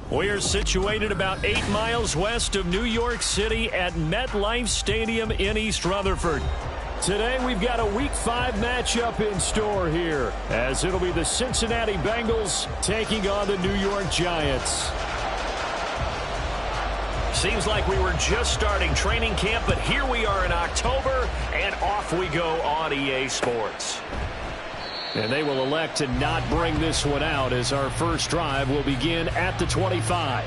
We're situated about 8 miles west of New York City at MetLife Stadium in East Rutherford. Today we've got a Week 5 matchup in store here, as it'll be the Cincinnati Bengals taking on the New York Giants. Seems like we were just starting training camp, but here we are in October, and off we go on EA Sports. And they will elect to not bring this one out, as our first drive will begin at the 25.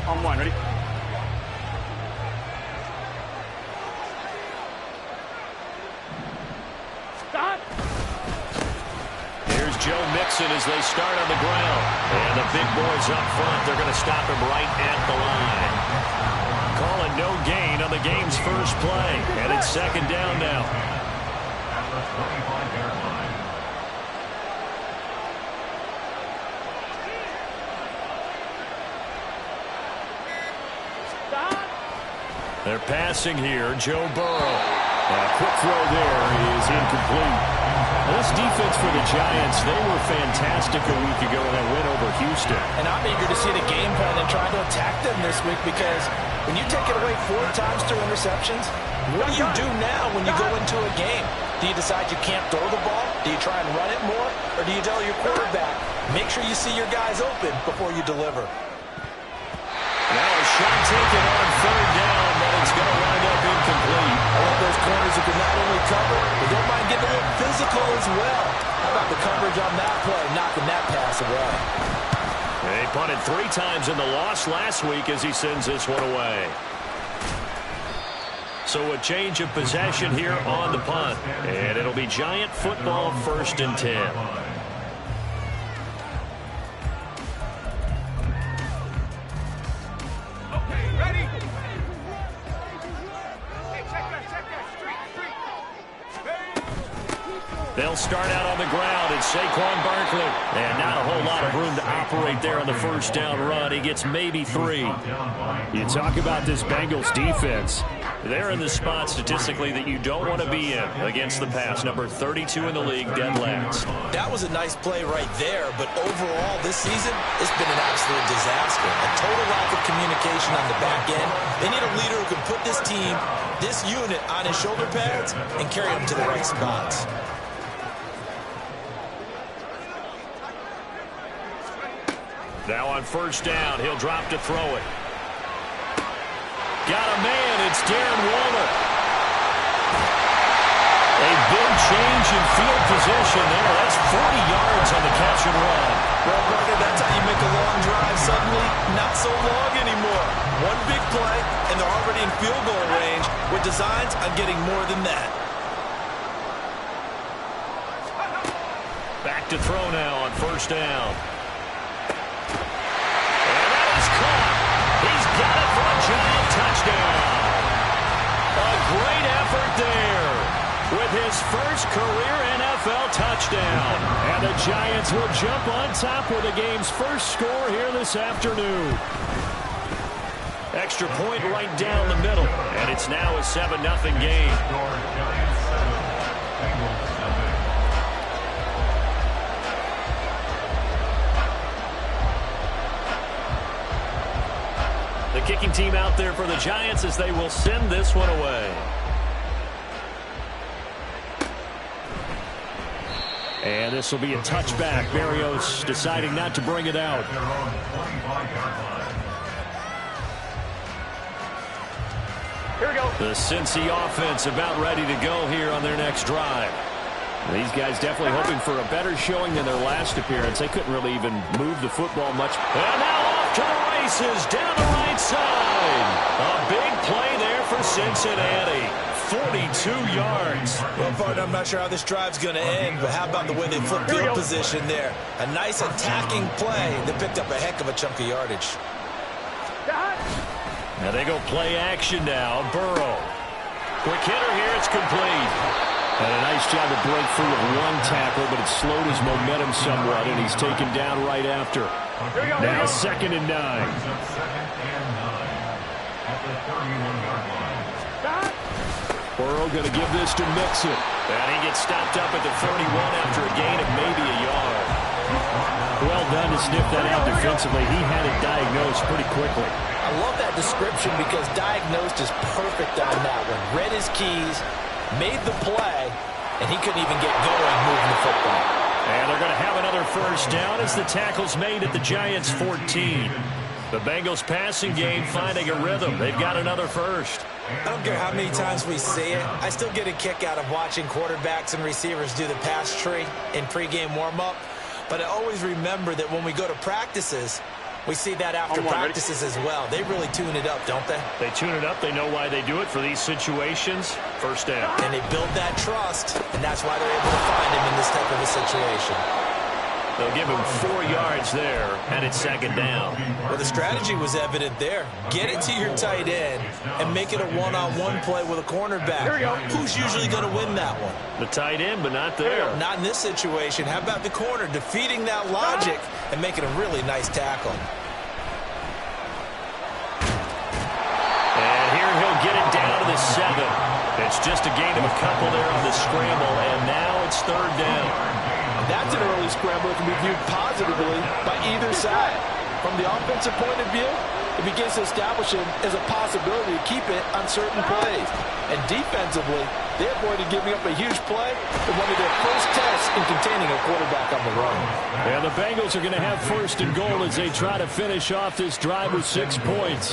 On one, ready? Stop! Here's Joe Mixon as they start on the ground. And the big boys up front, they're going to stop him right at the line. Calling no gain on the game's first play. And it's second down now. They're passing here. Joe Burrow. Quick throw there is incomplete. This defense for the Giants, they were fantastic a week ago in that win over Houston. And I'm eager to see the game plan and try to attack them this week, because when you take it away 4 times through interceptions, what do you do now when you go into a game? Do you decide you can't throw the ball? Do you try and run it more? Or do you tell your quarterback, make sure you see your guys open before you deliver? Now a shot taken on third down, but it's going to wind up incomplete. I love those corners who can not only cover, but don't mind getting a little physical as well. How about the coverage on that play, knocking that pass away? They punted 3 times in the loss last week as he sends this one away. So a change of possession here on the punt. And it'll be Giant football, 1st and 10. They'll start out on the ground. It's Saquon Barkley. And not a whole lot of room to operate there on the first down run. He gets maybe 3. You talk about this Bengals defense. They're in the spot statistically that you don't want to be in against the pass. Number 32 in the league, dead last. That was a nice play right there, but overall this season, it's been an absolute disaster. A total lack of communication on the back end. They need a leader who can put this team, this unit, on his shoulder pads and carry them to the right spots. Now on first down, he'll drop to throw it. Got a man, it's Darren Waller. A big change in field position there. That's 40 yards on the catch and run. Well, Parker, that's how you make a long drive suddenly not so long anymore. One big play, and they're already in field goal range with designs on getting more than that. Back to throw now on first down. Caught. He's got it for a Giant touchdown. A great effort there with his first career NFL touchdown. And the Giants will jump on top with the game's first score here this afternoon. Extra point right down the middle. And it's now a 7-0 game. The kicking team out there for the Giants as they will send this one away. And this will be a touchback. Berrios deciding not to bring it out. Here we go. The Cincy offense about ready to go here on their next drive. These guys definitely hoping for a better showing than their last appearance. They couldn't really even move the football much. And now off to the races down the right side. A big play there for Cincinnati. 42 yards. Well, partner, I'm not sure how this drive's going to end, but how about the way they flipped field position there? A nice attacking play that picked up a heck of a chunk of yardage. Now they go play action now. Burrow. Quick hitter here. It's complete. And a nice job to break free of one tackle, but it slowed his momentum somewhat, and he's taken down right after. Now 2nd and 9. Burrow going to give this to Mixon. And he gets stopped up at the 31 after a gain of maybe a yard. Well done to sniff that out defensively. He had it diagnosed pretty quickly. I love that description because diagnosed is perfect on that one. Read his keys, made the play, and he couldn't even get going moving the football. And they're going to have another first down as the tackle's made at the Giants' 14. The Bengals passing game finding a rhythm. They've got another first. I don't care how many times we see it. I still get a kick out of watching quarterbacks and receivers do the pass tree in pregame warm-up. But I always remember that when we go to practices, we see that after practices as well. They really tune it up, don't they? They tune it up. They know why they do it for these situations. First down. And they build that trust, and that's why they're able to find him in this type of a situation. They'll give him 4 yards there, and it's second down. Well, the strategy was evident there. Get it to your tight end and make it a one-on-one play with a cornerback. Who's usually going to win that one? The tight end, but not there. Not in this situation. How about the corner defeating that logic and making a really nice tackle? And here he'll get it down to the 7. It's just a gain of a couple there on the scramble, and now it's third down. That's an early scramble that can be viewed positively by either side. From the offensive point of view, it begins to establish him as a possibility to keep it on certain plays. And defensively, they avoided giving up a huge play in one of their first tests in containing a quarterback on the run. And the Bengals are going to have first and goal as they try to finish off this drive with 6 points.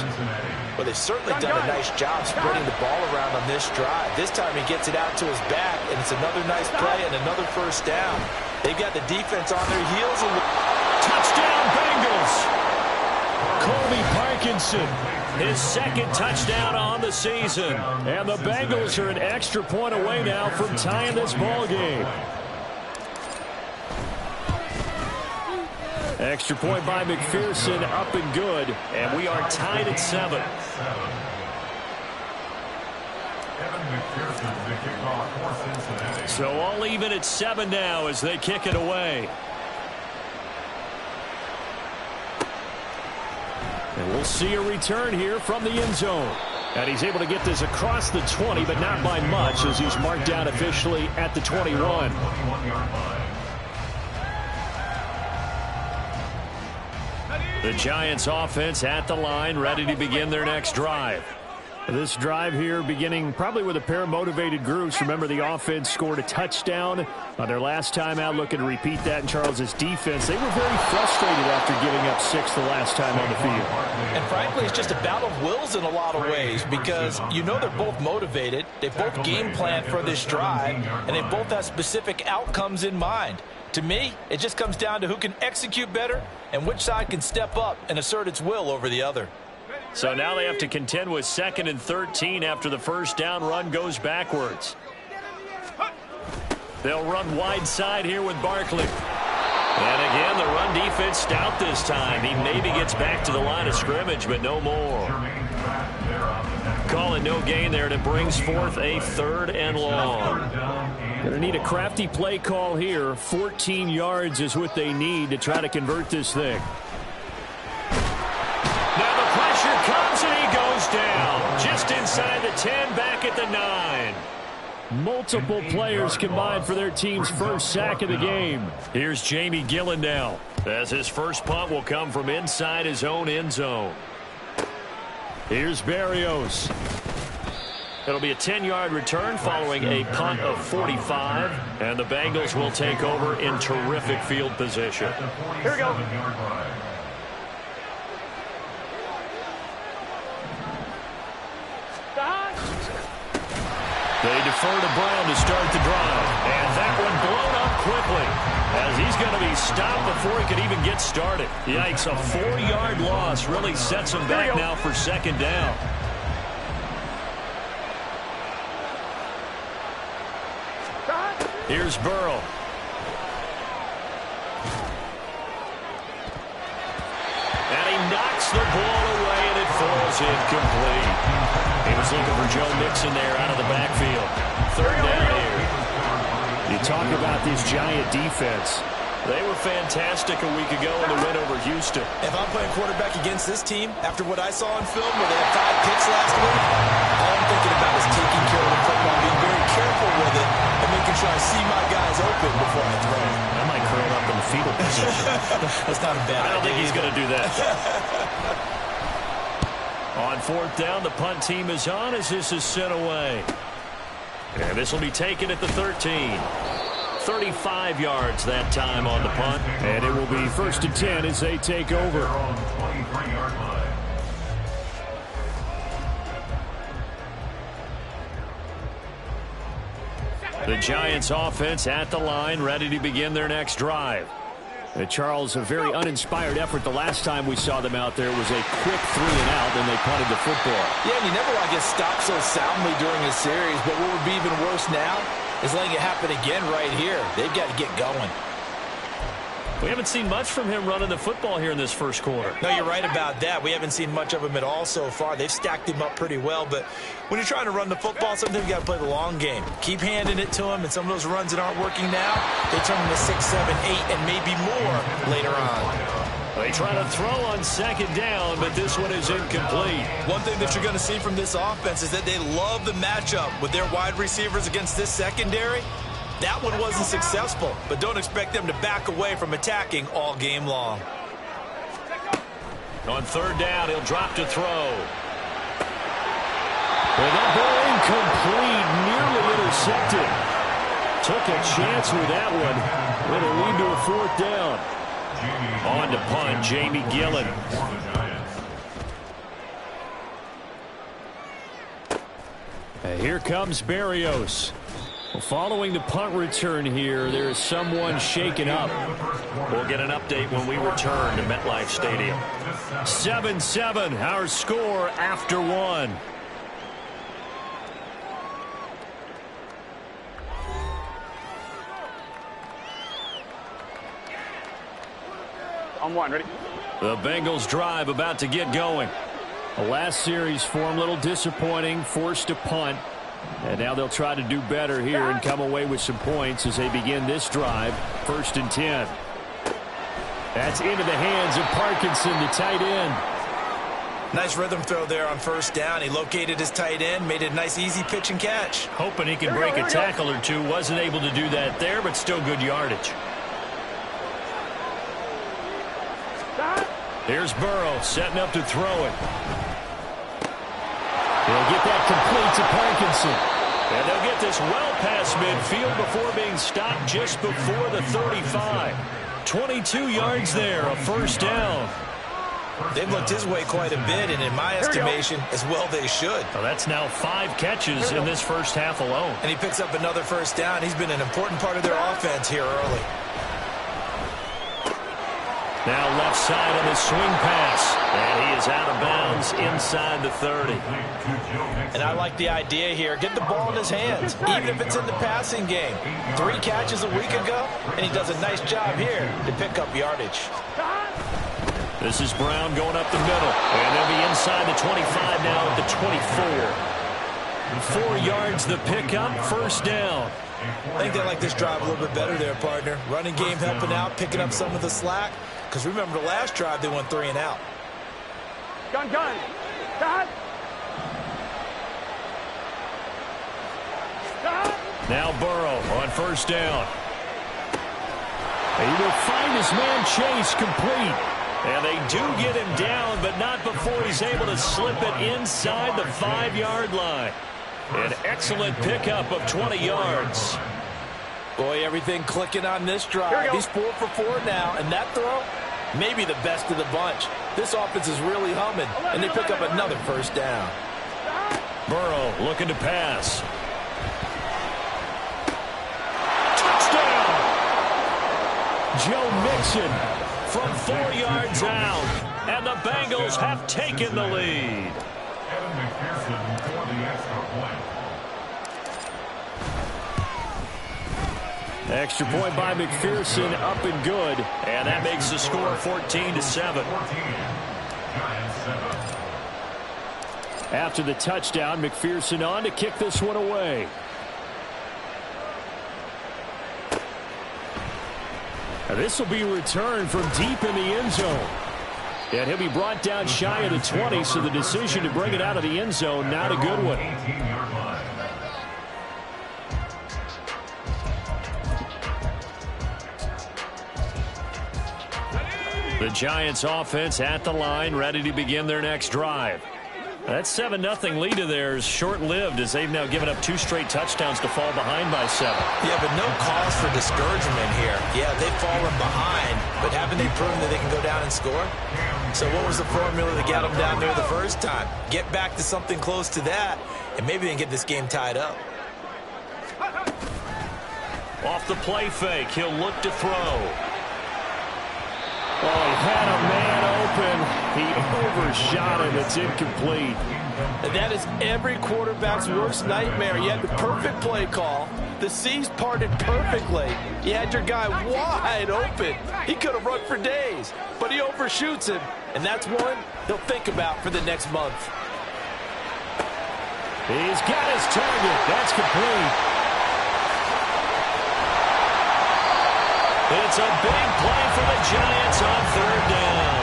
Well, they've certainly done a nice job spreading the ball around on this drive. This time he gets it out to his back, and it's another nice play and another first down. They've got the defense on their heels. And touchdown, Bengals! Colby Parkinson, his second touchdown on the season. And the Bengals are an extra point away now from tying this ball game. Extra point by McPherson, up and good. And we are tied at 7. So all even at 7 now as they kick it away. And we'll see a return here from the end zone. And he's able to get this across the 20, but not by much as he's marked down officially at the 21. The Giants offense at the line, ready to begin their next drive. This drive here beginning probably with a pair of motivated groups. Remember, the offense scored a touchdown on their last time out, looking to repeat that in Charles's defense. They were very frustrated after giving up 6 the last time on the field. And frankly, it's just a battle of wills in a lot of ways because you know they're both motivated. They both game plan for this drive, and they both have specific outcomes in mind. To me, it just comes down to who can execute better and which side can step up and assert its will over the other. So now they have to contend with 2nd and 13 after the first down run goes backwards. They'll run wide side here with Barkley. And again, the run defense stout this time. He maybe gets back to the line of scrimmage, but no more. Calling no gain there, and it brings forth a 3rd and long. Going to need a crafty play call here. 14 yards is what they need to try to convert this thing. Now the pressure comes and he goes down. Just inside the 10, back at the 9. Multiple players combined for their team's first sack of the game. Here's Jamie Gillen now, as his first punt will come from inside his own end zone. Here's Berrios. It'll be a 10-yard return following a punt of 45, and the Bengals will take over in terrific field position. Here we go. They defer to Brown to start the drive. And that one blown up quickly as he's going to be stopped before he could even get started. Yikes, a 4-yard loss really sets him back now for 2nd down. Here's Burrow. And he knocks the ball away, and it falls incomplete. He was looking for Joe Mixon there out of the backfield. 3rd down here. You talk about this Giant defense. They were fantastic a week ago in the win over Houston. If I'm playing quarterback against this team, after what I saw on film where they had 5 picks last week, all I'm thinking about is taking care of the football before I throw. I might curl up in the fetal position. That's not a bad idea. I don't think he's going to do that. On fourth down, the punt team is on as this is sent away. And this will be taken at the 13. 35 yards that time on the punt. And it will be 1st and 10 as they take over. The Giants offense at the line, ready to begin their next drive. Charles, a very uninspired effort. The last time we saw them out there was a quick 3 and out, and they punted the football. Yeah, and you never want to get stopped so soundly during a series, but what would be even worse now is letting it happen again right here. They've got to get going. We haven't seen much from him running the football here in this first quarter. No, you're right about that. We haven't seen much of him at all so far. They've stacked him up pretty well, but when you're trying to run the football, sometimes you got to play the long game. Keep handing it to him, and some of those runs that aren't working now, they turn into 6, 7, 8, and maybe more later on. They try to throw on second down, but this one is incomplete. One thing that you're going to see from this offense is that they love the matchup with their wide receivers against this secondary. That one wasn't successful, but don't expect them to back away from attacking all game long. On third down, he'll drop to throw. And that ball incomplete, nearly intercepted. Took a chance with that one. It'll lead to a 4th down. On to punt, Jamie Gillen. And here comes Berrios. Following the punt return here, there is someone shaken up. We'll get an update when we return to MetLife Stadium. 7-7, our score after 1. On 1, ready? The Bengals drive about to get going. The last series for them, a little disappointing, forced to punt. And now they'll try to do better here and come away with some points as they begin this drive. 1st and 10. That's into the hands of Parkinson, the tight end. Nice rhythm throw there on 1st down. He located his tight end, made it a nice, easy pitch and catch. Hoping he can break a tackle or two. Wasn't able to do that there, but still good yardage. Here's Burrow setting up to throw it. They'll get that complete to Parkinson. And they'll get this well past midfield before being stopped just before the 35. 22 yards there, a 1st down. They've looked his way quite a bit, and in my estimation, as well they should. Well, that's now 5 catches in this first half alone. And he picks up another 1st down. He's been an important part of their offense here early. Now left side on the swing pass. And he is out of bounds inside the 30. And I like the idea here. Get the ball in his hands, even if it's in the passing game. 3 catches a week ago, and he does a nice job here to pick up yardage. This is Brown going up the middle. And they'll be inside the 25 now at the 24. 4 yards the pickup, 1st down. I think they like this drive a little bit better there, partner. Running game helping out, picking up some of the slack. Because remember the last drive, they went 3 and out. Gun. Stop. Now Burrow on 1st down. He will find his man Chase complete. And they do get him down, but not before he's able to slip it inside the 5-yard line. An excellent pickup of 20 yards. Boy, everything clicking on this drive. He's 4 for 4 now, and that throw, maybe the best of the bunch. This offense is really humming, and they pick up another 1st down. Burrow looking to pass. Touchdown! Joe Mixon from 4 yards out, and the Bengals have taken the lead. Extra point by McPherson, up and good. And that makes the score 14-7. After the touchdown, McPherson on to kick this one away. Now this will be returned from deep in the end zone. And he'll be brought down shy of the 20, so the decision to bring it out of the end zone, not a good one. The Giants offense at the line, ready to begin their next drive. That 7-0 lead of theirs short-lived as they've now given up 2 straight touchdowns to fall behind by 7. Yeah, but no cause for discouragement here. Yeah, they've fallen behind, but haven't they proven that they can go down and score? So what was the formula that got them down there the first time? Get back to something close to that, and maybe they can get this game tied up. Off the play fake, he'll look to throw. Oh, he had a man open. He overshot him. It's incomplete. And that is every quarterback's worst nightmare. You had the perfect play call. The seas parted perfectly. You had your guy wide open. He could have run for days, but he overshoots him. And that's one he'll think about for the next month. He's got his target. That's complete. It's a big play for the Giants on 3rd down.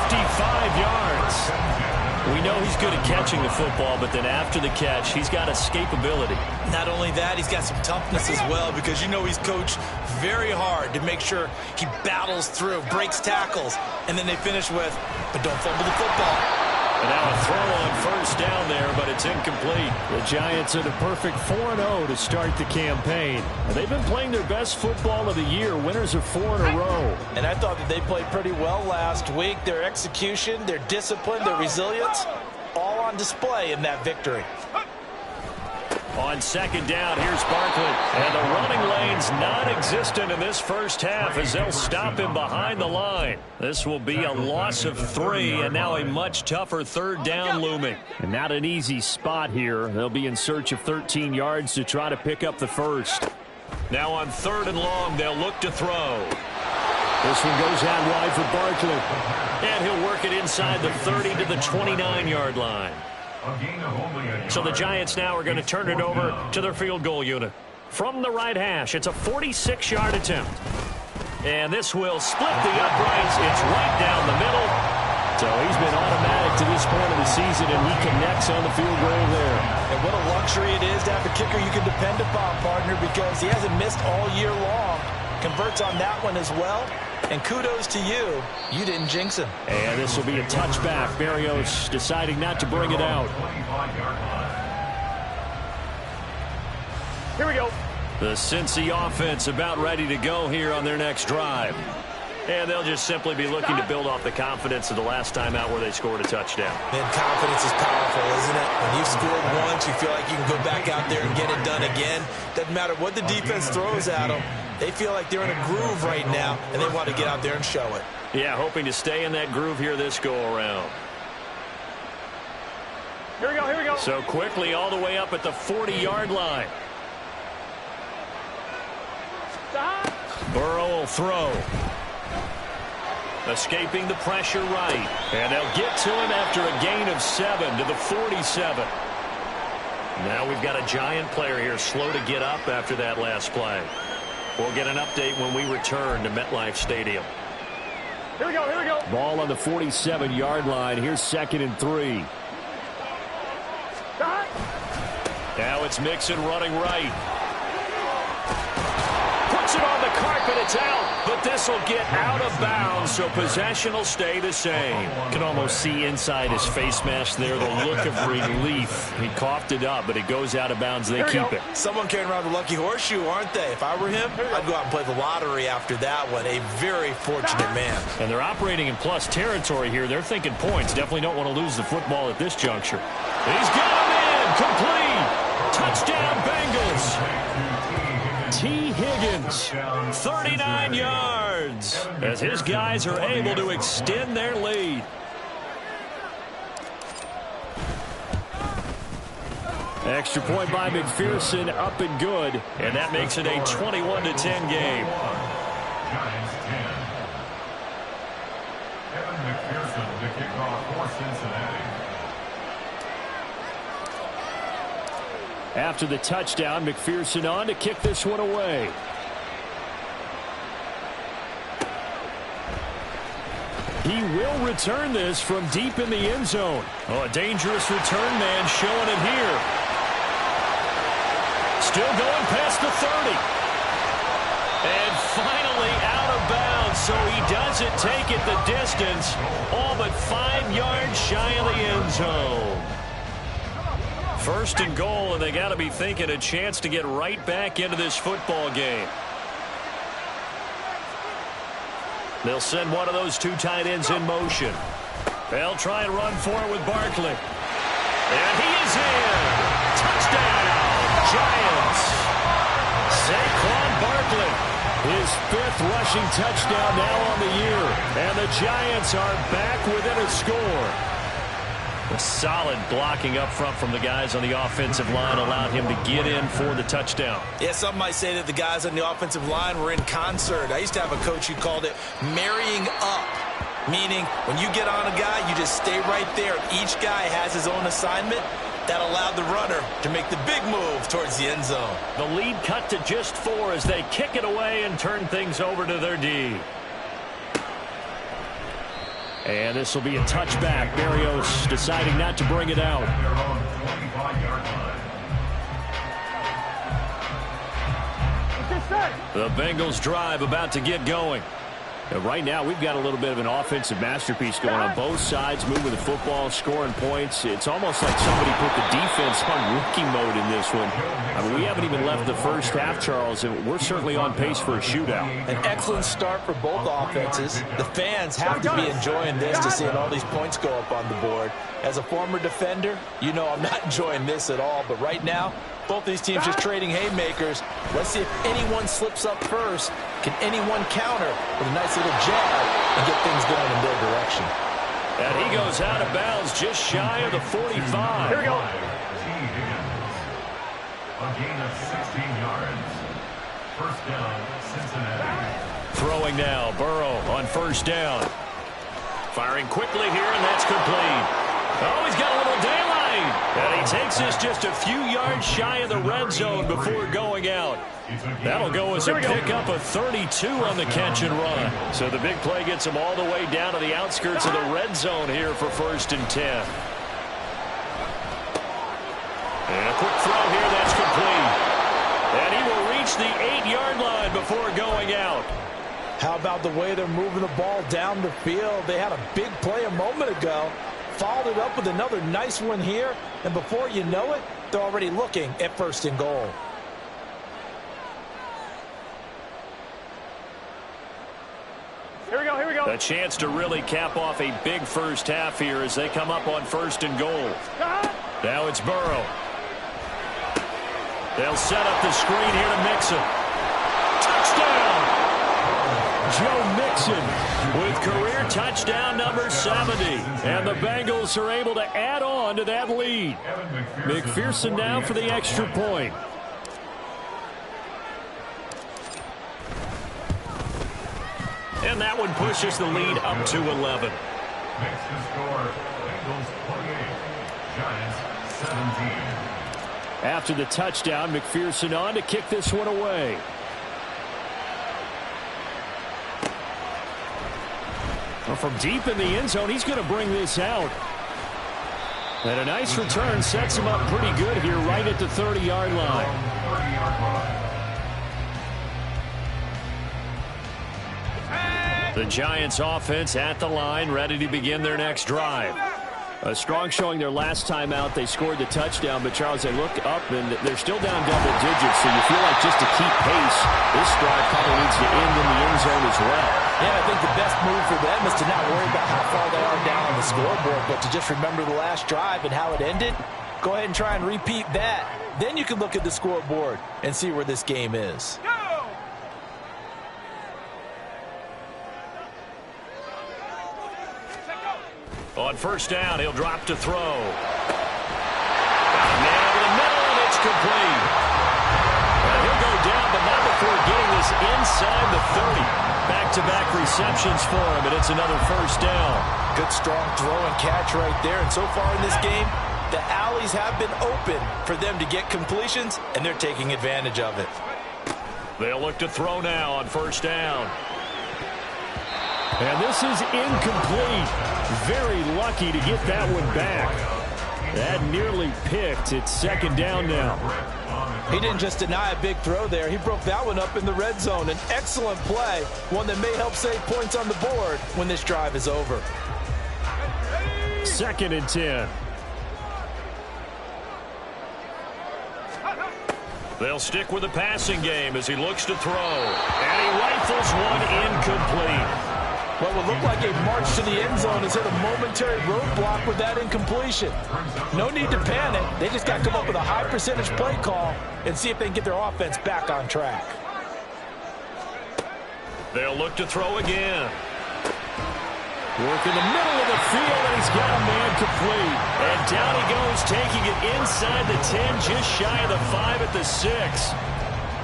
55 yards. We know he's good at catching the football, but then after the catch, he's got escapability. Not only that, he's got some toughness as well, because you know he's coached very hard to make sure he battles through, breaks tackles, and then they finish with, but don't fumble the football. And now a throw on 1st down there, but it's incomplete. The Giants are the perfect 4-0 to start the campaign. And they've been playing their best football of the year. Winners of 4 in a row. And I thought that they played pretty well last week. Their execution, their discipline, their resilience, all on display in that victory. On 2nd down, here's Barkley. And the running lane's non-existent in this first half as they'll stop him behind the line. This will be a loss of 3, and now a much tougher 3rd down looming. And not an easy spot here. They'll be in search of 13 yards to try to pick up the first. Now on 3rd and long, they'll look to throw. This one goes out wide for Barkley. And he'll work it inside the 30 to the 29-yard line. So the Giants now are going to turn it over to their field goal unit. From the right hash, it's a 46-yard attempt. And this will split the uprights. It's right down the middle. So he's been automatic to this point of the season, and he connects on the field goal there. And what a luxury it is to have a kicker you can depend upon, partner, because he hasn't missed all year long. Converts on that one as well. And kudos to you. You didn't jinx him. And this will be a touchback. Barrios deciding not to bring it out. Here we go. The Cincy offense about ready to go here on their next drive. And they'll just simply be looking to build off the confidence of the last time out where they scored a touchdown. And confidence is powerful, isn't it? When you've scored once, you feel like you can go back out there and get it done again. Doesn't matter what the defense throws at them. They feel like they're in a groove right now, and they want to get out there and show it. Yeah, hoping to stay in that groove here this go-around. Here we go, here we go. So quickly all the way up at the 40-yard line. Burrow will throw. Escaping the pressure right. And they'll get to him after a gain of 7 to the 47. Now we've got a Giant player here slow to get up after that last play. We'll get an update when we return to MetLife Stadium. Here we go, here we go. Ball on the 47-yard line. Here's 2nd and 3. Now it's Mixon running right. Puts it on the carpet. It's out, but this will get out of bounds, so possession will stay the same. Can almost see inside his face mask there the look of relief. He coughed it up, but it goes out of bounds. They keep it. Someone carrying around the lucky horseshoe, aren't they? If I were him, I'd go out and play the lottery after that one. A very fortunate man. And they're operating in plus territory here. They're thinking points. Definitely don't want to lose the football at this juncture. He's got him in. Complete. Touchdown, Bengals. T. Higgins, 39 yards, as his guys are able to extend their lead. Extra point by McPherson, up and good, and that makes it a 21-10 game. Giants 10. Evan McPherson to kick off for Cincinnati. After the touchdown, McPherson on to kick this one away. He will return this from deep in the end zone. Oh, a dangerous return man showing it here. Still going past the 30. And finally out of bounds. so he doesn't take it the distance, all but 5 yards shy of the end zone. First and goal, and they got to be thinking a chance to get right back into this football game. They'll send one of those 2 tight ends in motion. They'll try and run for it with Barkley. And he is in. Touchdown, Giants. Saquon Barkley, his 5th rushing touchdown now on the year. And the Giants are back within a score. A solid blocking up front from the guys on the offensive line allowed him to get in for the touchdown. Yeah, some might say that the guys on the offensive line were in concert. I used to have a coach who called it marrying up, meaning when you get on a guy, you just stay right there. Each guy has his own assignment. That allowed the runner to make the big move towards the end zone. The lead cut to just 4 as they kick it away and turn things over to their D. And this will be a touchback. Berrios deciding not to bring it out. The Bengals drive about to get going. And right now, we've got a little bit of an offensive masterpiece going on both sides, moving the football, scoring points. It's almost like somebody put the defense on rookie mode in this one. I mean, we haven't even left the first half, Charles, and we're certainly on pace for a shootout. An excellent start for both offenses. The fans have to be enjoying this to seeing all these points go up on the board. As a former defender, you know I'm not enjoying this at all. But right now, both these teams just trading haymakers. Let's see if anyone slips up first. Can anyone counter with a nice little jab and get things going in their direction? And he goes out of bounds just shy of the 45. Here we go. A gain of 16 yards. First down, Cincinnati. Throwing now, Burrow on first down. Firing quickly here, and that's complete. Oh, he's got a little daylight. And he takes this just a few yards shy of the red zone before going out. That'll go as a pickup of 32 on the catch and run. So the big play gets him all the way down to the outskirts of the red zone here for 1st and 10. And a quick throw here, that's complete. And he will reach the 8-yard line before going out. How about the way they're moving the ball down the field? They had a big play a moment ago. Followed it up with another nice one here. And before you know it, they're already looking at 1st and goal. Here we go, here we go. A chance to really cap off a big first half here as they come up on 1st and goal. Now it's Burrow. They'll set up the screen here to Mixon. Touchdown! Joe Mixon with career touchdown number 70. And the Bengals are able to add on to that lead. McPherson now for the extra point. And that one pushes the lead up to 11. Makes the score, Bengals 28, Giants 17. After the touchdown, McPherson on to kick this one away. Well, from deep in the end zone, he's going to bring this out. And a nice return sets him up pretty good here right at the 30-yard line. 30-yard line. The Giants offense at the line, ready to begin their next drive. A strong showing their last time out. They scored the touchdown, but Charles, they look up and they're still down double digits, so you feel like just to keep pace, this drive probably needs to end in the end zone as well. Yeah, I think the best move for them is to not worry about how far they are down on the scoreboard, but to just remember the last drive and how it ended. Go ahead and try and repeat that. Then you can look at the scoreboard and see where this game is. On first down, he'll drop to throw. Got a man over the middle, and it's complete. Well, he'll go down, but not before getting this inside the 30. Back-to-back receptions for him, and it's another first down. Good, strong throw and catch right there. And so far in this game, the alleys have been open for them to get completions, and they're taking advantage of it. They'll look to throw now on first down. And this is incomplete. Very lucky to get that one back. That nearly picked. It's second down now. He didn't just deny a big throw there. He broke that one up in the red zone. An excellent play, one that may help save points on the board when this drive is over. 2nd and 10. They'll stick with the passing game as he looks to throw. And he rifles one incomplete. What would look like a march to the end zone has hit a momentary roadblock with that incompletion. No need to panic. They just got to come up with a high percentage play call and see if they can get their offense back on track. They'll look to throw again. Work in the middle of the field, and he's got a man complete. And down he goes, taking it inside the 10, just shy of the 5 at the 6.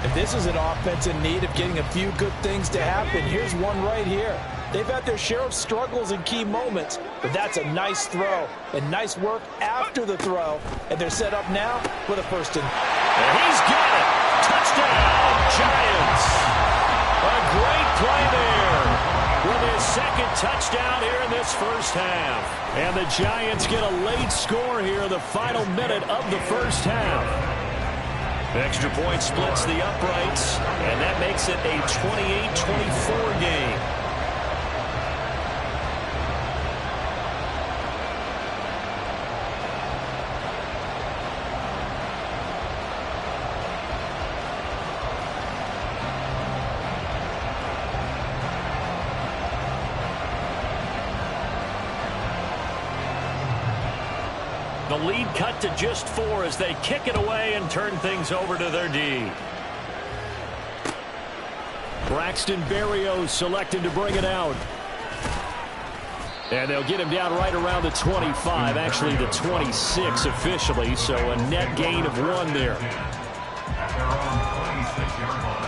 If this is an offense in need of getting a few good things to happen, here's one right here. They've had their share of struggles in key moments, but that's a nice throw and nice work after the throw. And they're set up now with a 1st and... And he's got it. Touchdown, Giants. A great play there with his 2nd touchdown here in this first half. And the Giants get a late score here in the final minute of the first half. Extra point splits the uprights, and that makes it a 28-24 game. The lead cut to just 4 as they kick it away and turn things over to their D. Braxton Berrios selected to bring it out. And they'll get him down right around the 25, actually the 26 officially, so a net gain of 1 there. At their own 26-yard line.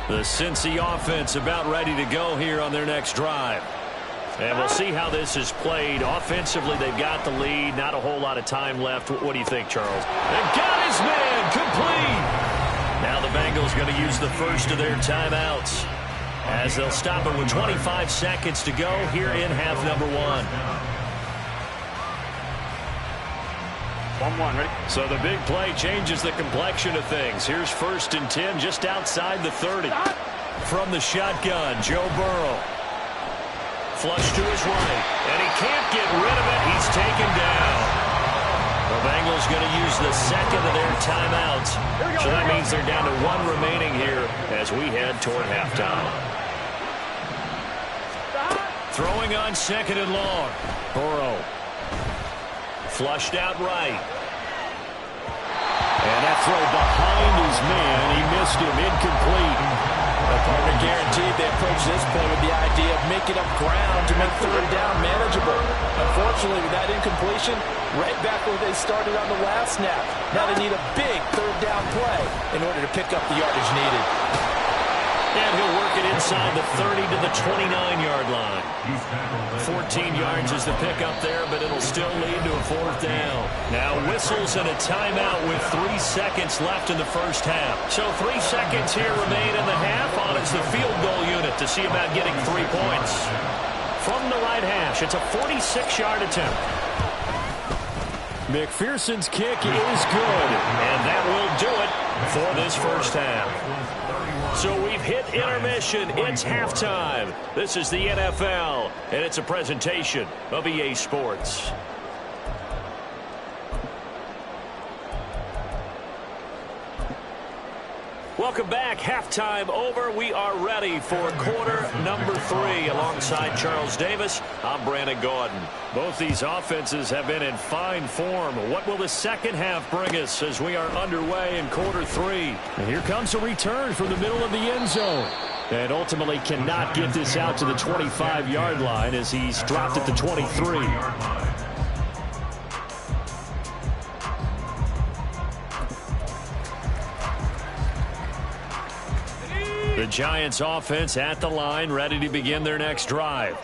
The Cincy offense about ready to go here on their next drive. And we'll see how this is played. Offensively, they've got the lead. Not a whole lot of time left. What do you think, Charles? They've got his man complete. Now the Bengals going to use the first of their timeouts as they'll stop it with 25 seconds to go here in half number 1. 1-1, ready? So the big play changes the complexion of things. Here's 1st and 10 just outside the 30. From the shotgun, Joe Burrow. Flush to his right, and he can't get rid of it. He's taken down. The Bengals going to use the 2nd of their timeouts. So that means they're down to 1 remaining here as we head toward halftime. Throwing on 2nd and long. Burrow. Flushed out right. And that throw behind his man. He missed him. Incomplete. The partner guaranteed they approach this play with the idea of making up ground to make 3rd down manageable. Unfortunately, with that incompletion, right back where they started on the last snap. Now they need a big 3rd down play in order to pick up the yardage needed. And he'll work it inside the 30 to the 29-yard line. 14 yards is the pickup there, but it'll still lead to a 4th down. Now whistles and a timeout with 3 seconds left in the first half. So 3 seconds here remain in the half on as the field goal unit to see about getting 3 points. From the right hash, it's a 46-yard attempt. McPherson's kick is good, and that will do it for this first half. So we've hit intermission. It's halftime. This is the NFL, and it's a presentation of EA Sports. Welcome back. Halftime over. We are ready for quarter number 3. Alongside Charles Davis, I'm Brandon Gordon. Both these offenses have been in fine form. What will the second half bring us as we are underway in quarter 3? And here comes a return from the middle of the end zone. And ultimately cannot get this out to the 25-yard line as he's dropped at the 23. The Giants offense at the line, ready to begin their next drive.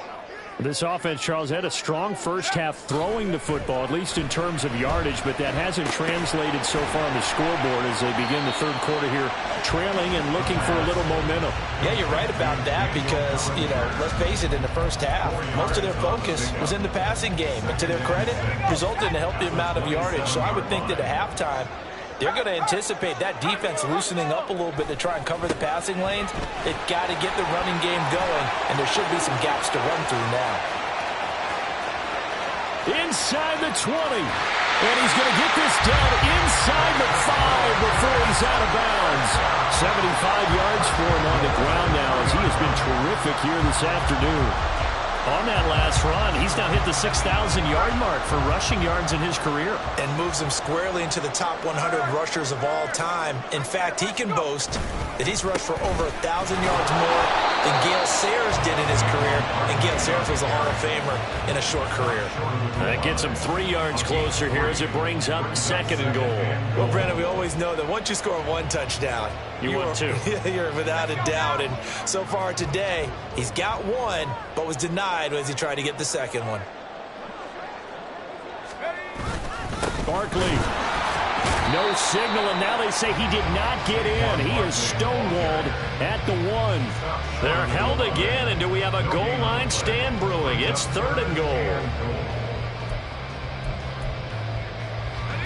This offense, Charles, had a strong first half throwing the football, at least in terms of yardage, but that hasn't translated so far on the scoreboard as they begin the third quarter here, trailing and looking for a little momentum. Yeah, you're right about that because, let's face it, in the first half, most of their focus was in the passing game. And to their credit, resulted in a healthy amount of yardage. So I would think that at halftime, they're going to anticipate that defense loosening up a little bit to try and cover the passing lanes. They've got to get the running game going, and there should be some gaps to run through now. Inside the 20. And he's going to get this done inside the 5 before he's out of bounds. 75 yards for him on the ground now as he has been terrific here this afternoon. On that last run, he's now hit the 6,000-yard mark for rushing yards in his career. And moves him squarely into the top 100 rushers of all time. In fact, he can boast that he's rushed for over 1,000 yards more than Gale Sayers did in his career. And Gale Sayers was a Hall of Famer in a short career. That gets him 3 yards closer here as it brings up 2nd and goal. Well, Brandon, we always know that once you score 1 touchdown, you want 2. You're without a doubt. And so far today, he's got 1, but was denied as he tried to get the 2nd one. Barkley. No signal, and now they say he did not get in. He is stonewalled at the 1. They're held again, and do we have a goal line stand brewing? It's 3rd and goal.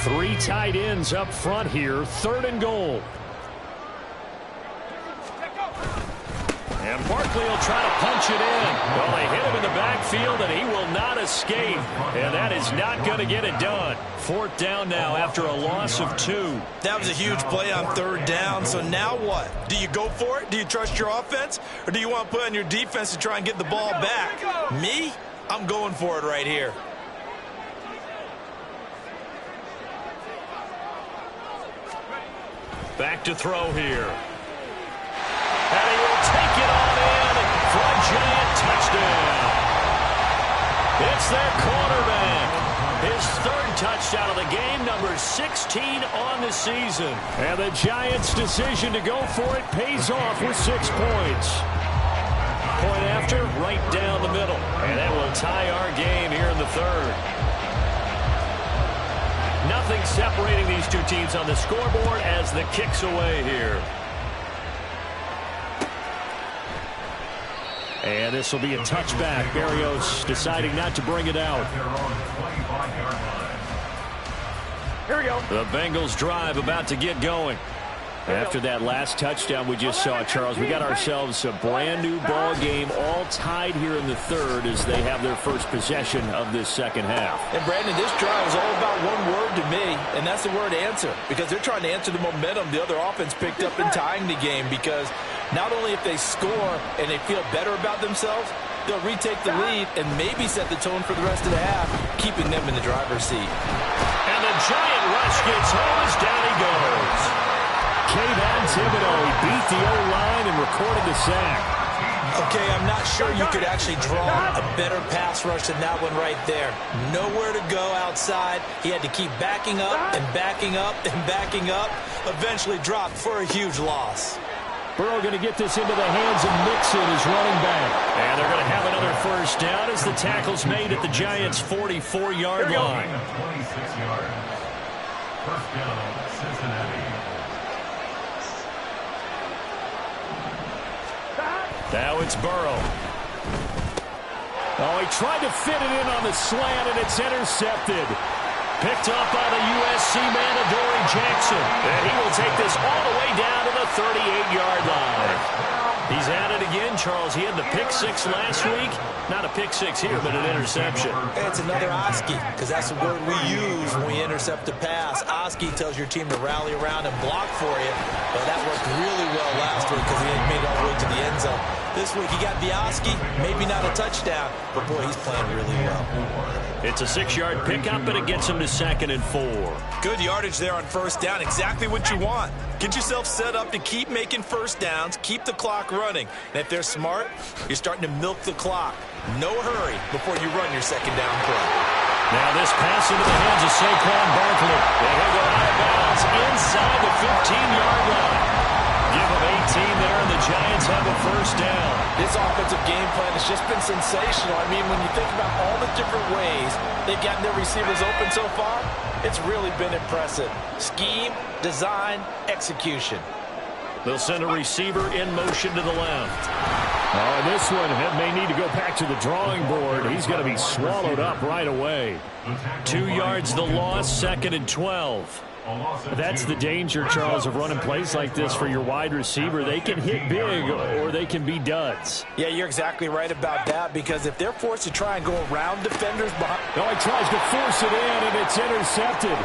3 tight ends up front here. 3rd and goal. And Barkley will try to punch it in. Well, they hit him in the backfield, and he will not escape. And that is not going to get it done. 4th down now after a loss of 2. That was a huge play on 3rd down. So now what? Do you go for it? Do you trust your offense? Or do you want to put on your defense to try and get the ball back? Me? I'm going for it right here. Back to throw here. And he will take it on in for a giant touchdown. It's their quarterback. His 3rd touchdown of the game, number 16 on the season. And the Giants' decision to go for it pays off with 6 points. Point after, right down the middle. And that will tie our game here in the 3rd. Nothing separating these two teams on the scoreboard as the kick's away here. And this will be a touchback. Barrios deciding not to bring it out. Here we go. The Bengals drive about to get going. After that last touchdown we just saw, Charles, we got ourselves a brand new ball game, all tied here in the 3rd as they have their first possession of this 2nd half. And Brandon, this drive is all about one word to me, and that's the word answer. Because they're trying to answer the momentum the other offense picked up in tying the game. Because not only if they score and they feel better about themselves, they'll retake the lead and maybe set the tone for the rest of the half, keeping them in the driver's seat. And the giant rush gets home as down he goes. Kayvon Thibodeau, he beat the O-line and recorded the sack. Okay, I'm not sure you could actually draw a better pass rush than that one right there. Nowhere to go outside. He had to keep backing up and backing up and backing up. Eventually dropped for a huge loss. Burrow going to get this into the hands of Mixon as running back. And they're going to have another 1st down as the tackle's made at the Giants' 44-yard line. 26 yards. 1st down, Cincinnati. Now it's Burrow. Oh, he tried to fit it in on the slant, and it's intercepted. Picked up by the USC man, Adoree Jackson. And he will take this all the way down to the 38-yard line. He's at it again, Charles. He had the pick 6 last week. Not a pick 6 here, but an interception. It's another Oski, because that's the word we use when we intercept a pass. Oski tells your team to rally around and block for you. But that worked really well last week because he made it all the way to the end zone. This week he got the Oski, maybe not a touchdown, but boy, he's playing really well. It's a 6-yard pickup, and it gets him to 2nd and 4. Good yardage there on 1st down, exactly what you want. Get yourself set up to keep making 1st downs, keep the clock running. And if they're smart, you're starting to milk the clock. No hurry before you run your 2nd down play. Now this pass into the hands of Saquon Barkley. And he'll go out of bounds inside the 15-yard line. Give him 18 there, and the Giants have a first down. This offensive game plan has just been sensational. I mean, when you think about all the different ways they've gotten their receivers open so far, it's really been impressive. Scheme, design, execution. They'll send a receiver in motion to the left. This one may need to go back to the drawing board. He's going to be swallowed up right away. 2 yards the loss, 2nd and 12. That's the danger, Charles, of running plays like this for your wide receiver. They can hit big or they can be duds. Yeah, you're exactly right about that, because if they're forced to try and go around defenders behind... He tries to force it in, and it's intercepted.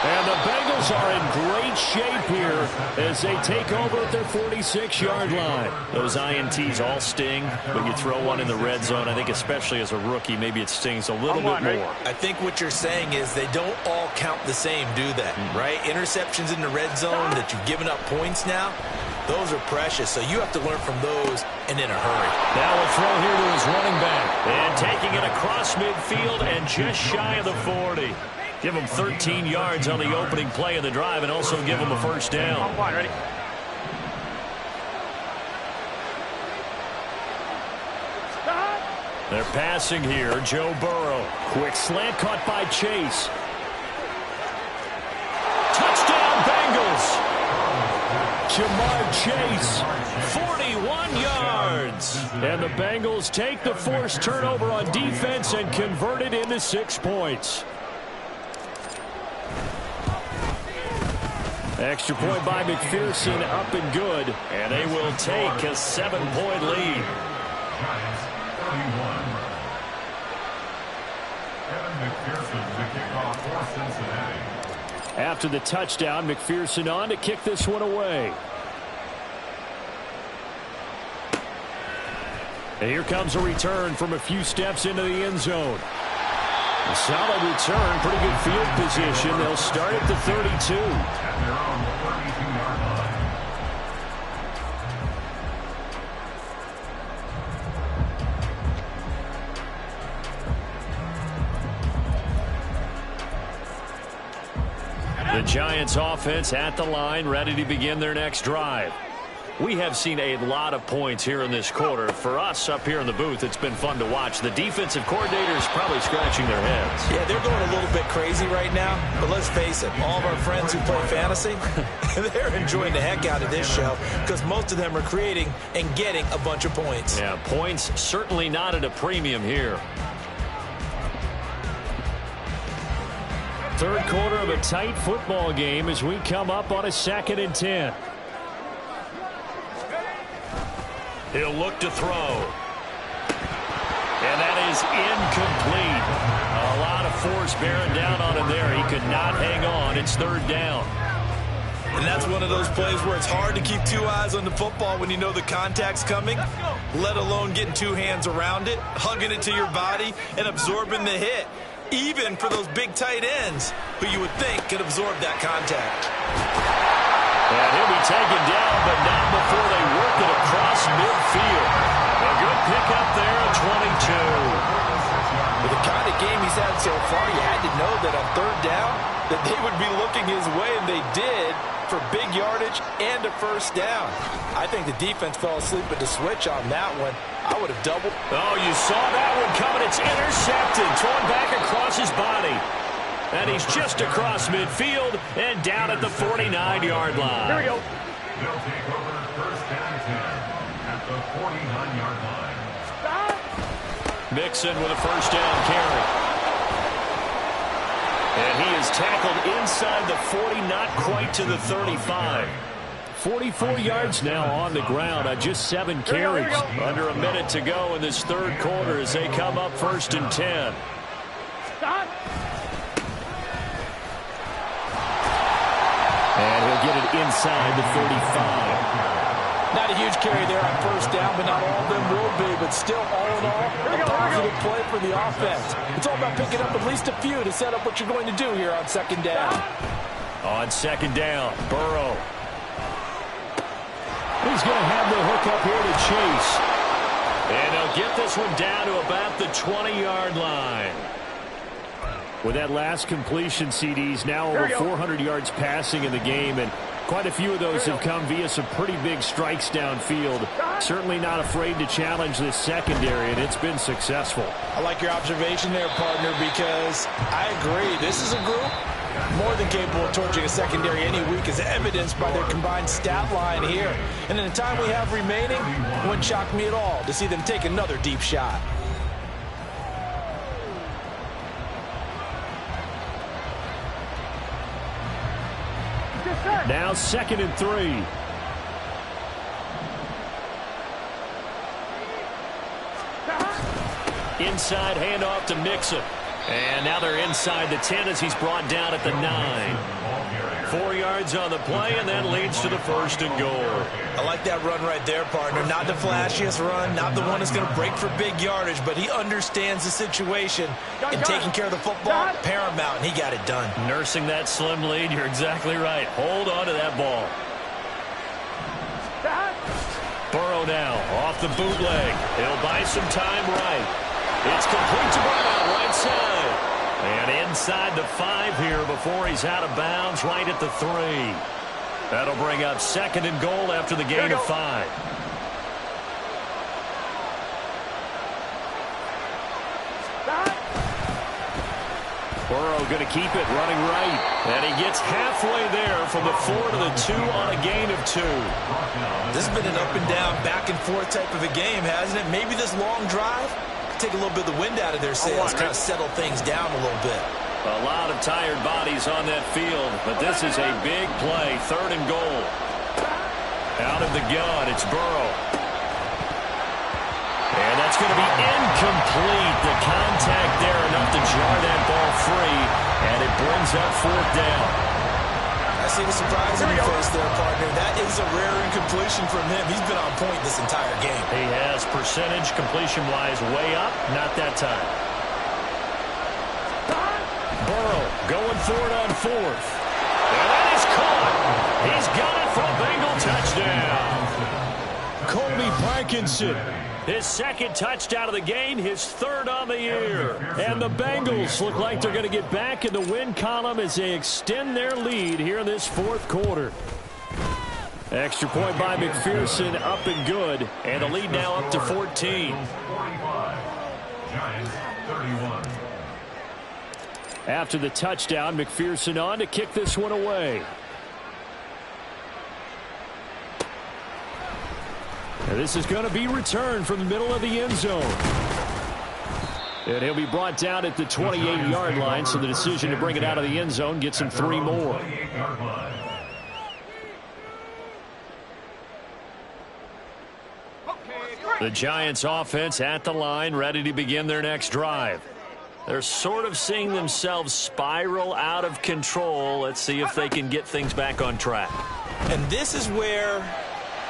And the Bengals are in great shape here as they take over at their 46-yard line. Those INTs all sting, but you throw one in the red zone, I think especially as a rookie, maybe it stings a little bit more. I think what you're saying is they don't all count the same, do they? Right? Interceptions in the red zone that you've given up points now, those are precious, so you have to learn from those and in a hurry. Now a throw here to his running back. And taking it across midfield and just shy of the 40. Give him 13 yards on the opening play of the drive and also give him a first down. Ready? They're passing here. Joe Burrow. Quick slant caught by Chase. Touchdown Bengals. Jamar Chase. 41 yards. And the Bengals take the forced turnover on defense and convert it into 6 points. Extra point by McPherson, up and good. And they will take a 7-point lead. Giants 31. Kevin McPherson to kick off for Cincinnati. After the touchdown, McPherson on to kick this one away. And here comes a return from a few steps into the end zone. A solid return, pretty good field position. They'll start at the 32. At their own 32-yard line. The Giants offense at the line, ready to begin their next drive. We have seen a lot of points here in this quarter. For us up here in the booth, it's been fun to watch. The defensive coordinators probably scratching their heads. Yeah, they're going a little bit crazy right now, but let's face it, all of our friends who play fantasy, they're enjoying the heck out of this show because most of them are creating and getting a bunch of points. Yeah, points certainly not at a premium here. Third quarter of a tight football game as we come up on a 2nd and 10. He'll look to throw. And that is incomplete. A lot of force bearing down on him there. He could not hang on. It's 3rd down. And that's one of those plays where it's hard to keep 2 eyes on the football when you know the contact's coming, let alone getting 2 hands around it, hugging it to your body, and absorbing the hit. Even for those big tight ends who you would think could absorb that contact. And he'll be taken down, but not before they work it across midfield. A good pickup there at 22. With the kind of game he's had so far, you had to know that on 3rd down that they would be looking his way, and they did, for big yardage and a first down. I think the defense fell asleep at the switch on that one. I would have doubled. Oh, you saw that one coming. It's intercepted. Thrown back across his body. And he's just across midfield and down at the 49-yard line. Here we go. They'll take over 1st and 10 at the 49-yard line. Mixon with a first down carry. And he is tackled inside the 40, not quite to the 35. 44 yards now on the ground on just 7 carries. Under a minute to go in this 3rd quarter as they come up 1st and 10. Stop. And he'll get it inside the 35. Not a huge carry there on first down, but not all of them will be. But still, all in all, a positive play for the offense. It's all about picking up at least a few to set up what you're going to do here on second down. On second down, Burrow. He's going to have the hook up here to Chase. And they'll get this one down to about the 20-yard line. With that last completion, CD's now over 400 yards passing in the game, and Quite a few of those have come via some pretty big strikes downfield. Certainly not afraid to challenge this secondary, and it's been successful. I like your observation there, partner, because I agree. This is a group more than capable of torching a secondary any week, as evidenced by their combined stat line here. And in the time we have remaining, it wouldn't shock me at all to see them take another deep shot. Now 2nd and 3. Inside handoff to Mixon. And now they're inside the 10 as he's brought down at the 9. 4 yards on the play, and that leads to the 1st and goal. I like that run right there, partner. Not the flashiest run, not the one that's going to break for big yardage, but he understands the situation, and taking care of the football, paramount, and he got it done. Nursing that slim lead, you're exactly right. Hold on to that ball. Burrow now off the bootleg. He'll buy some time right. It's complete to Brown, right side. And inside the 5 here before he's out of bounds, right at the 3. That'll bring up 2nd and goal after the gain of 5. Burrow going to keep it running right. And he gets halfway there from the 4 to the 2 on a gain of 2. This has been an up and down, back and forth type of a game, hasn't it? Maybe this long drive could take a little bit of the wind out of their sails, kind of settle things down a little bit. A lot of tired bodies on that field, but this is a big play. 3rd and goal. Out of the gun, it's Burrow. And that's going to be incomplete. The contact there enough to jar that ball free, and it brings up 4th down. I see the surprise in your face there, partner. That is a rare incompletion from him. He's been on point this entire game. He has percentage completion-wise way up, not that time. Burrow going for it on 4th. And that is caught. He's got it for a Bengal touchdown. Colby Parkinson, his 2nd touchdown of the game, his 3rd on the year. And the Bengals look like they're going to get back in the win column as they extend their lead here in this 4th quarter. Extra point by McPherson, up and good. And the lead now up to 14. 45. Giants 31. After the touchdown, McPherson on to kick this one away. And this is going to be returned from the middle of the end zone. And he'll be brought down at the 28-yard line, so the decision to bring it out of the end zone gets him 3 more. The Giants offense at the line, ready to begin their next drive. They're sort of seeing themselves spiral out of control. Let's see if they can get things back on track. And this is where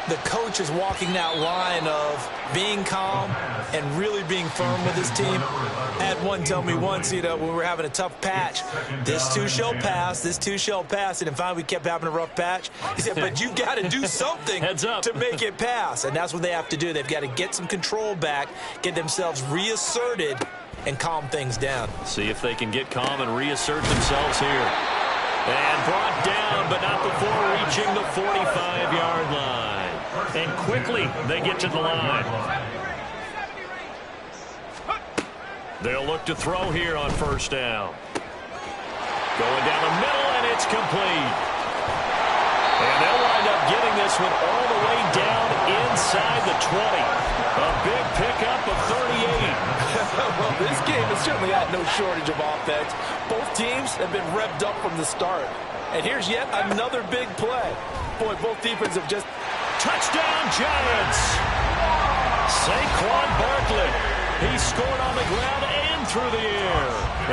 the coach is walking that line of being calm and really being firm with his team. I had one tell me once, when we were having a tough patch, this too shall pass, this too shall pass. And then finally we kept having a rough patch. He said, but you got to do something to make it pass. And that's what they have to do. They've got to get some control back, get themselves reasserted, and calm things down. See if they can get calm and reassert themselves here. And brought down, but not before reaching the 45-yard line. And quickly, they get to the line. They'll look to throw here on 1st down. Going down the middle, and it's complete. And they'll wind up getting this one all the way down inside the 20. A big pickup of 38. Well, this game has certainly had no shortage of offense. Both teams have been revved up from the start. And here's yet another big play. Boy, both defenses have just... Touchdown, Giants! Saquon Barkley. He scored on the ground and through the air.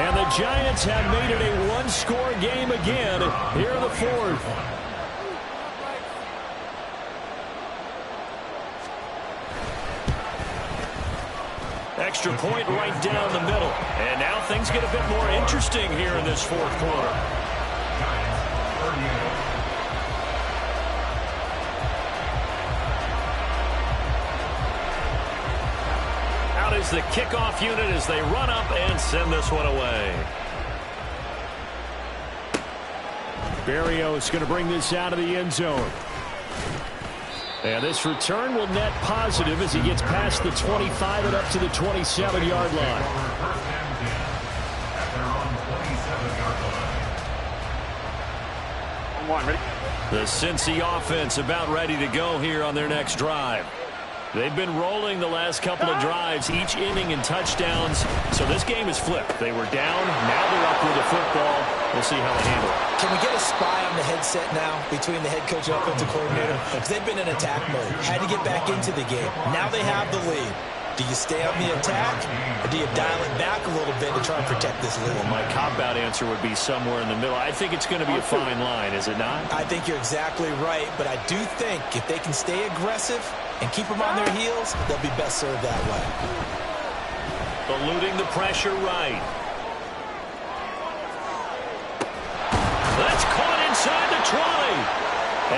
And the Giants have made it a one-score game again here in the 4th. Extra point right down the middle. And now things get a bit more interesting here in this 4th quarter. Out is the kickoff unit as they run up and send this one away. Berrios going to bring this out of the end zone. And this return will net positive as he gets past the 25 and up to the 27-yard line. The Cincy offense about ready to go here on their next drive. They've been rolling the last couple of drives, each inning in touchdowns. So this game is flipped. They were down. Now they're up with the football. We'll see how they handle it. Can we get a spy on the headset now between the head coach and offensive coordinator? Because they've been in attack mode. Had to get back into the game. Now they have the lead. Do you stay on the attack, or do you dial it back a little bit to try and protect this lead? Well, my cop-out answer would be somewhere in the middle. I think it's going to be a fine line, is it not? I think you're exactly right, but I do think if they can stay aggressive and keep them on their heels, they'll be best served that way. Eluding the pressure right. That's caught inside the 20.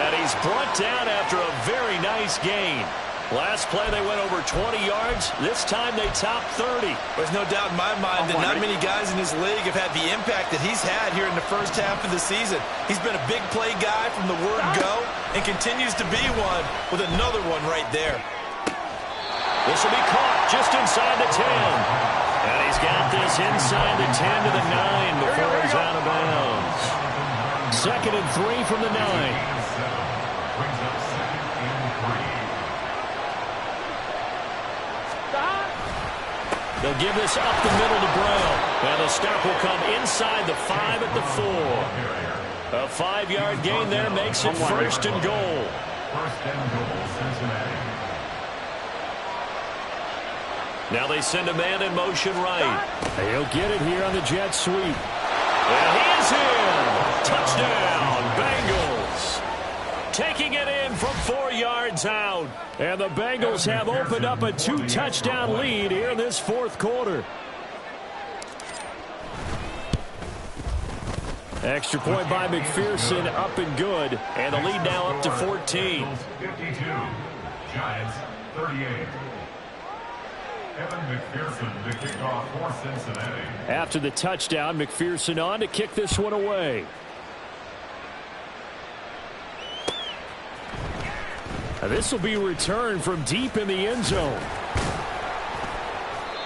And he's brought down after a very nice gain. Last play they went over 20 yards. This time they topped 30. There's no doubt in my mind that not many guys in this league have had the impact that he's had here in the first half of the season. He's been a big play guy from the word go and continues to be one with another one right there. This will be caught just inside the 10. And he's got this inside the 10 to the 9 before he's out of bounds. 2nd and 3 from the 9. They'll give this up the middle to Brown. And the stop will come inside the 5 at the 4. A 5-yard gain there makes it 1st and goal. 1st and goal, Cincinnati. Now they send a man in motion right. He'll get it here on the jet sweep. And he is in. Touchdown, Bengals. Taking it in from 4 yards out. And the Bengals have opened up a 2-touchdown lead here in this 4th quarter. Extra point by McPherson, up and good. And the lead now up to 14. 52, Giants 38. Evan McPherson to kick off for Cincinnati. After the touchdown, McPherson on to kick this one away. This will be returned from deep in the end zone.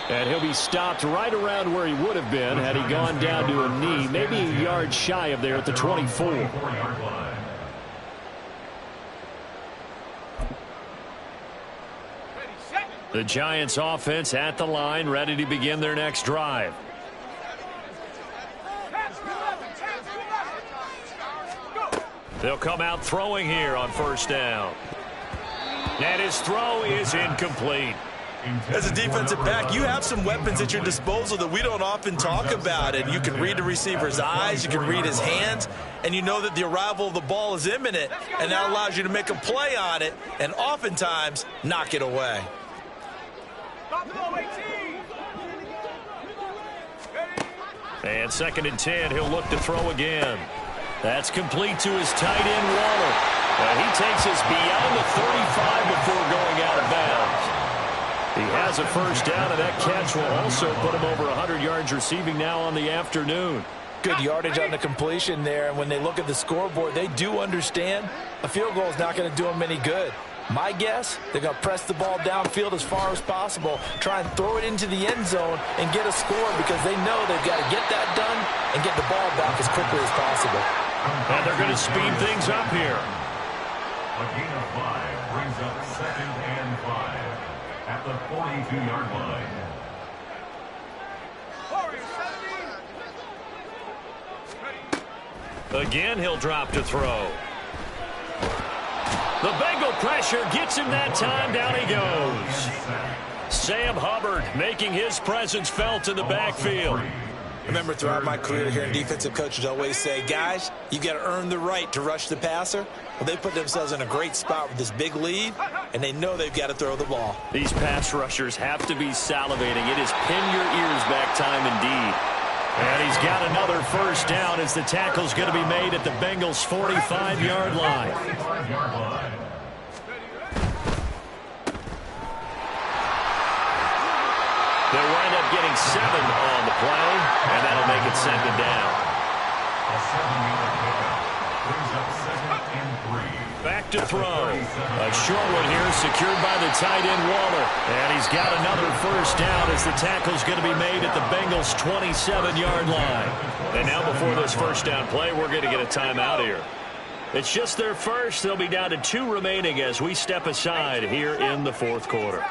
And he'll be stopped right around where he would have been had he gone down to a knee, maybe a yard shy of there at the 24. The Giants offense at the line, ready to begin their next drive. They'll come out throwing here on 1st down. And his throw is incomplete. As a defensive back, you have some weapons at your disposal that we don't often talk about. And you can read the receiver's eyes, you can read his hands, and you know that the arrival of the ball is imminent. And that allows you to make a play on it and oftentimes knock it away. And 2nd and 10, he'll look to throw again. That's complete to his tight end, Waller. And he takes us beyond the 35 before going out of bounds. He has a 1st down, and that catch will also put him over 100 yards receiving now on the afternoon. Good yardage on the completion there, and when they look at the scoreboard, they do understand a field goal is not going to do them any good. My guess, they're going to press the ball downfield as far as possible, try and throw it into the end zone and get a score because they know they've got to get that done and get the ball back as quickly as possible. And they're going to speed things up here. A gain of 5 brings up 2nd and 5 at the 42-yard line. Again, he'll drop to throw. The Bengal pressure gets him that time. Down he goes. Sam Hubbard making his presence felt in the backfield. Remember, throughout my career here in defensive coaches always say, guys, you got to earn the right to rush the passer. Well, they put themselves in a great spot with this big lead, and they know they've got to throw the ball. These pass rushers have to be salivating. It is pin your ears back time indeed. And he's got another 1st down as the tackle's going to be made at the Bengals' 45-yard line. They'll wind up getting 7 on the play, and that'll make it 2nd down. A 7-yard pickup. brings up 2nd and 3. Back to throw. A short one here, secured by the tight end Waller. And he's got another first down as the tackle's going to be made at the Bengals' 27-yard line. And now before this first down play, we're going to get a timeout here. It's just their first. They'll be down to 2 remaining as we step aside here in the fourth quarter.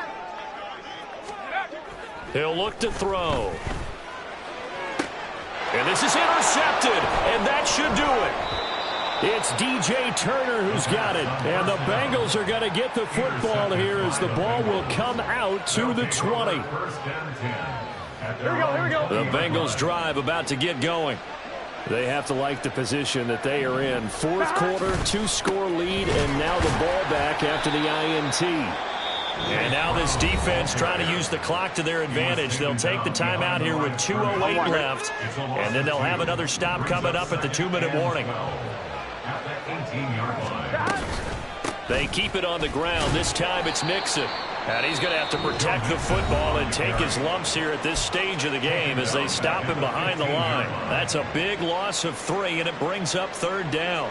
He'll look to throw. And this is intercepted, and that should do it. It's DJ Turner who's got it. And the Bengals are going to get the football here as the ball will come out to the 20. Here we go. The Bengals drive about to get going. They have to like the position that they are in. Fourth quarter, 2-score lead, and now the ball back after the INT. And now this defense trying to use the clock to their advantage. They'll take the timeout here with 2:08 left, and then they'll have another stop coming up at the 2-minute warning. At the 18-yard line. They keep it on the ground. This time it's Mixon. And he's going to have to protect the football and take his lumps here at this stage of the game as they stop him behind the line. That's a big loss of 3, and it brings up 3rd down.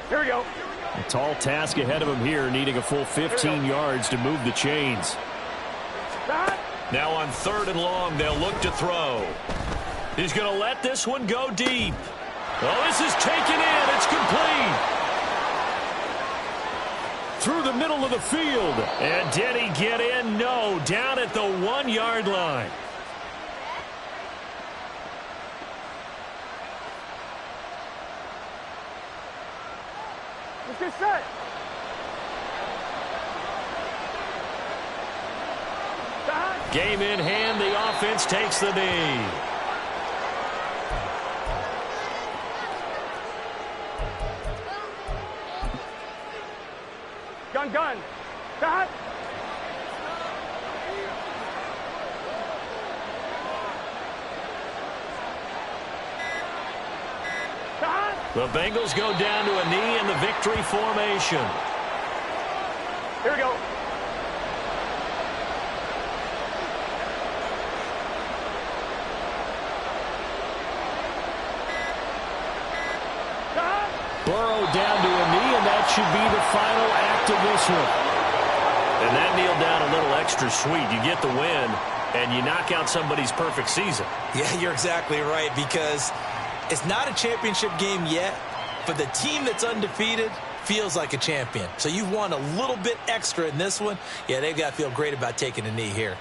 Here we go. A tall task ahead of him here, needing a full 15 yards to move the chains. Now on 3rd and long, they'll look to throw. He's going to let this one go deep. Well, this is taken in. It's complete. Through the middle of the field. And did he get in? No. Down at the 1-yard line. Let's get set. Game in hand. The offense takes the knee. Gun. Got. The Bengals go down to a knee in the victory formation. Here we go. Burrow down to a knee, and that should be the final act of this one. And that kneel down a little extra sweet. You get the win, and you knock out somebody's perfect season. Yeah, you're exactly right, because it's not a championship game yet, but the team that's undefeated feels like a champion. So you've won a little bit extra in this one. Yeah, they've got to feel great about taking a knee here.